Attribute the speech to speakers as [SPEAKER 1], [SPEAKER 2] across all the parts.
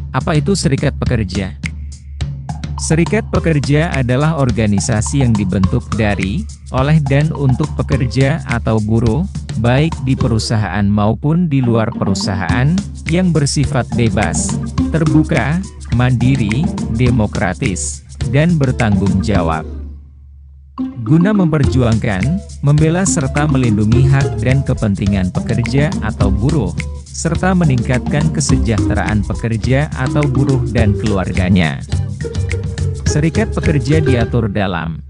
[SPEAKER 1] Apa itu serikat pekerja? Serikat pekerja adalah organisasi yang dibentuk dari, oleh dan untuk pekerja atau buruh, baik di perusahaan maupun di luar perusahaan, yang bersifat bebas, terbuka, mandiri, demokratis, dan bertanggung jawab. Guna memperjuangkan, membela serta melindungi hak dan kepentingan pekerja atau buruh, serta meningkatkan kesejahteraan pekerja atau buruh dan keluarganya. Serikat pekerja diatur dalam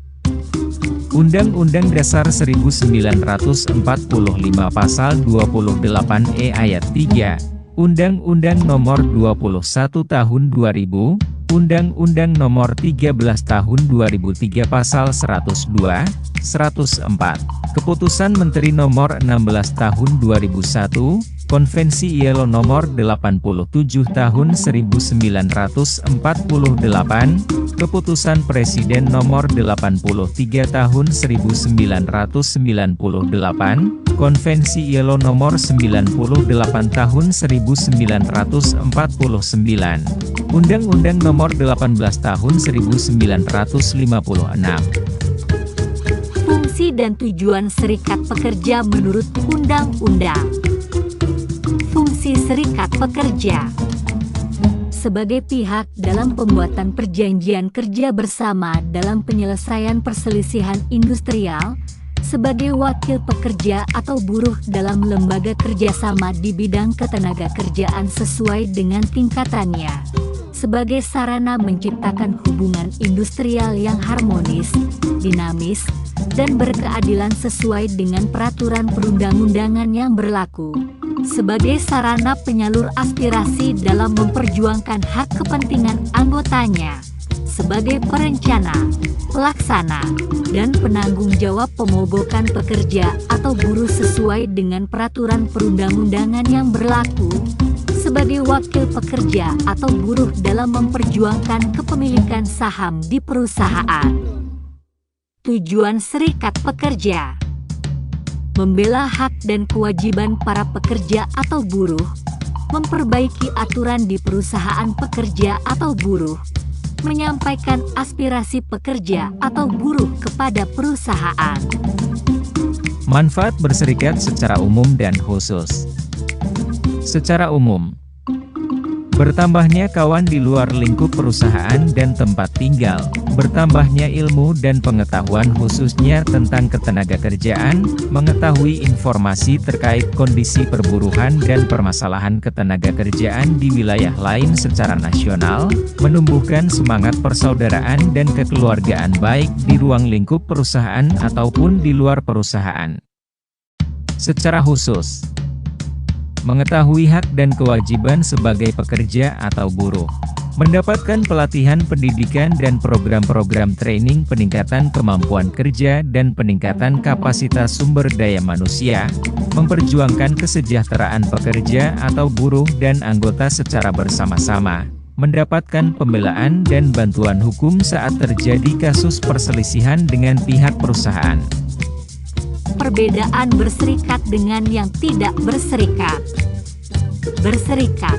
[SPEAKER 1] Undang-Undang Dasar 1945 Pasal 28E ayat 3, Undang-Undang Nomor 21 Tahun 2000, Undang-Undang Nomor 13 Tahun 2003 Pasal 102, 104, Keputusan Menteri Nomor 16 Tahun 2001, Konvensi ILO Nomor 87 Tahun 1948, Keputusan Presiden Nomor 83 Tahun 1998, Konvensi ILO Nomor 98 Tahun 1949, Undang-Undang Nomor 18 Tahun 1956.
[SPEAKER 2] Fungsi dan tujuan serikat pekerja menurut Undang-Undang. Fungsi serikat pekerja sebagai pihak dalam pembuatan perjanjian kerja bersama dalam penyelesaian perselisihan industrial, sebagai wakil pekerja atau buruh dalam lembaga kerjasama di bidang ketenagakerjaan sesuai dengan tingkatannya, sebagai sarana menciptakan hubungan industrial yang harmonis, dinamis, dan berkeadilan sesuai dengan peraturan perundang-undangan yang berlaku, sebagai sarana penyalur aspirasi dalam memperjuangkan hak kepentingan anggotanya, sebagai perencana, pelaksana, dan penanggung jawab pemogokan pekerja atau buruh sesuai dengan peraturan perundang-undangan yang berlaku, sebagai wakil pekerja atau buruh dalam memperjuangkan kepemilikan saham di perusahaan. Tujuan serikat pekerja: membela hak dan kewajiban para pekerja atau buruh, memperbaiki aturan di perusahaan pekerja atau buruh, menyampaikan aspirasi pekerja atau buruh kepada perusahaan.
[SPEAKER 1] Manfaat berserikat secara umum dan khusus. Secara umum, bertambahnya kawan di luar lingkup perusahaan dan tempat tinggal, bertambahnya ilmu dan pengetahuan khususnya tentang ketenagakerjaan, mengetahui informasi terkait kondisi perburuhan dan permasalahan ketenagakerjaan di wilayah lain secara nasional, menumbuhkan semangat persaudaraan dan kekeluargaan baik di ruang lingkup perusahaan ataupun di luar perusahaan. Secara khusus, mengetahui hak dan kewajiban sebagai pekerja atau buruh, mendapatkan pelatihan pendidikan dan program-program training peningkatan kemampuan kerja dan peningkatan kapasitas sumber daya manusia, memperjuangkan kesejahteraan pekerja atau buruh dan anggota secara bersama-sama, mendapatkan pembelaan dan bantuan hukum saat terjadi kasus perselisihan dengan pihak perusahaan.
[SPEAKER 2] Perbedaan berserikat dengan yang tidak berserikat. Berserikat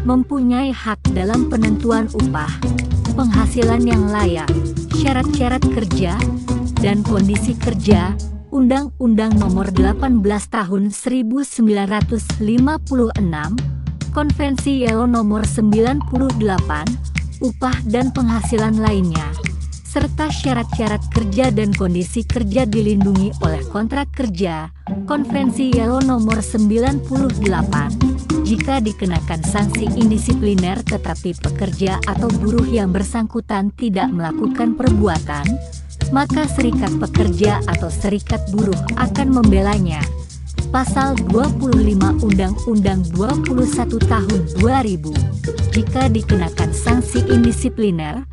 [SPEAKER 2] mempunyai hak dalam penentuan upah, penghasilan yang layak, syarat-syarat kerja, dan kondisi kerja. Undang-Undang Nomor 18 Tahun 1956, Konvensi ILO Nomor 98, upah dan penghasilan lainnya, serta syarat-syarat kerja dan kondisi kerja dilindungi oleh kontrak kerja, Konvensi ILO Nomor 98. Jika dikenakan sanksi indisipliner tetapi pekerja atau buruh yang bersangkutan tidak melakukan perbuatan, maka serikat pekerja atau serikat buruh akan membelanya. Pasal 25 Undang-Undang 21 Tahun 2000. Jika dikenakan sanksi indisipliner,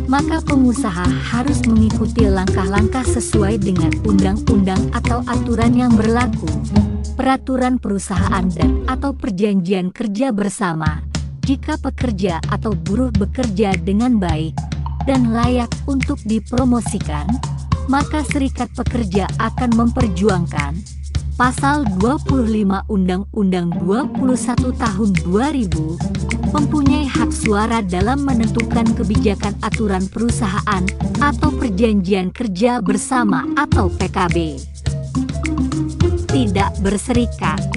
[SPEAKER 2] maka pengusaha harus mengikuti langkah-langkah sesuai dengan undang-undang atau aturan yang berlaku, peraturan perusahaan dan atau perjanjian kerja bersama. Jika pekerja atau buruh bekerja dengan baik dan layak untuk dipromosikan, maka serikat pekerja akan memperjuangkan Pasal 25 Undang-Undang 21 Tahun 2000 mempunyai hak suara dalam menentukan kebijakan aturan perusahaan atau perjanjian kerja bersama atau PKB. Tidak berserikat.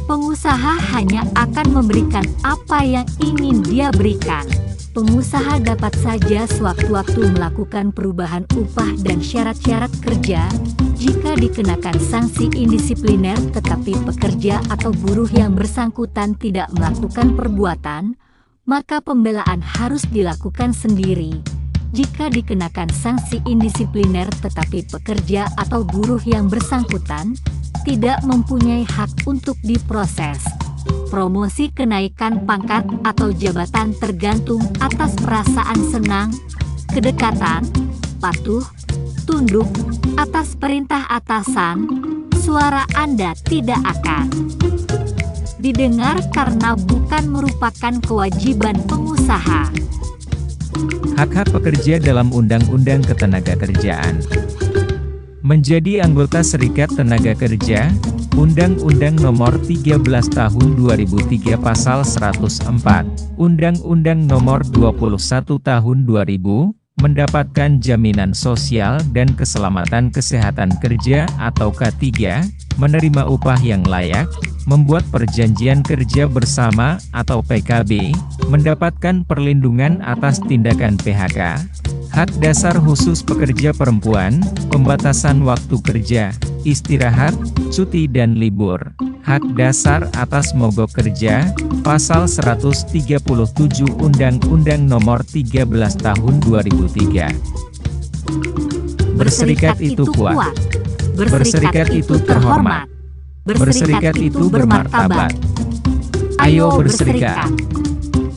[SPEAKER 2] Pengusaha hanya akan memberikan apa yang ingin dia berikan. Pengusaha dapat saja sewaktu-waktu melakukan perubahan upah dan syarat-syarat kerja jika dikenakan sanksi indisipliner, tetapi pekerja atau buruh yang bersangkutan tidak melakukan perbuatan, maka pembelaan harus dilakukan sendiri. Jika dikenakan sanksi indisipliner tetapi pekerja atau buruh yang bersangkutan tidak mempunyai hak untuk diproses, promosi, kenaikan pangkat atau jabatan tergantung atas perasaan senang, kedekatan, patuh, tunduk atas perintah atasan, suara Anda tidak akan didengar karena bukan merupakan kewajiban pengusaha.
[SPEAKER 1] Hak-hak pekerja dalam Undang-Undang Ketenagakerjaan. Menjadi anggota Serikat Tenaga Kerja, Undang-Undang Nomor 13 Tahun 2003 Pasal 104, Undang-Undang Nomor 21 Tahun 2000, mendapatkan jaminan sosial dan keselamatan kesehatan kerja atau K3, menerima upah yang layak, membuat perjanjian kerja bersama atau PKB, mendapatkan perlindungan atas tindakan PHK, hak dasar khusus pekerja perempuan, pembatasan waktu kerja, istirahat, cuti dan libur, hak dasar atas mogok kerja, Pasal 137 Undang-Undang Nomor 13 Tahun 2003. Berserikat itu kuat. Berserikat itu terhormat. Berserikat itu bermartabat. Ayo berserikat.